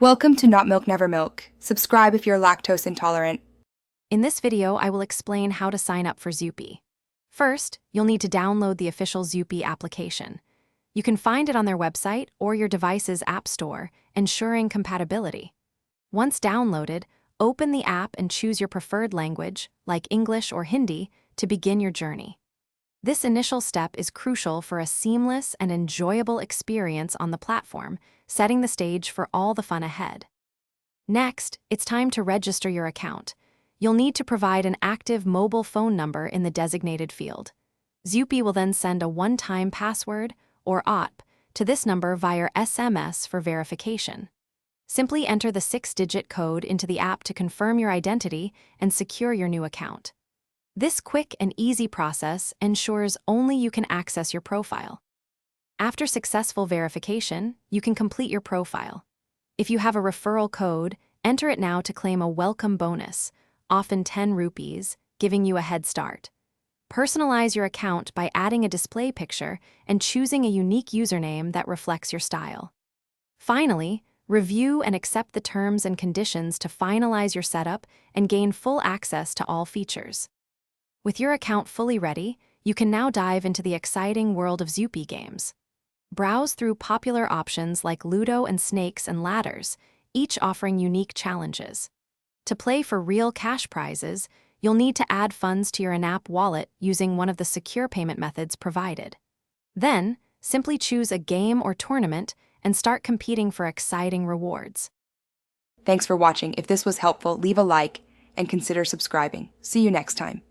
Welcome to Not Milk Never Milk. Subscribe if you're lactose intolerant. In this video, I will explain how to sign up for Zupee. First, you'll need to download the official Zupee application. You can find it on their website or your device's app store, ensuring compatibility. Once downloaded, open the app and choose your preferred language, like English or Hindi, to begin your journey. This initial step is crucial for a seamless and enjoyable experience on the platform, setting the stage for all the fun ahead. Next, it's time to register your account. You'll need to provide an active mobile phone number in the designated field. Zupee will then send a one-time password, or OTP, to this number via SMS for verification. Simply enter the 6-digit code into the app to confirm your identity and secure your new account. This quick and easy process ensures only you can access your profile. After successful verification, you can complete your profile. If you have a referral code, enter it now to claim a welcome bonus, often 10 rupees, giving you a head start. Personalize your account by adding a display picture and choosing a unique username that reflects your style. Finally, review and accept the terms and conditions to finalize your setup and gain full access to all features. With your account fully ready, you can now dive into the exciting world of Zupee games. Browse through popular options like Ludo and Snakes and Ladders, each offering unique challenges. To play for real cash prizes, you'll need to add funds to your in-app wallet using one of the secure payment methods provided. Then, simply choose a game or tournament and start competing for exciting rewards. Thanks for watching. If this was helpful, leave a like and consider subscribing. See you next time.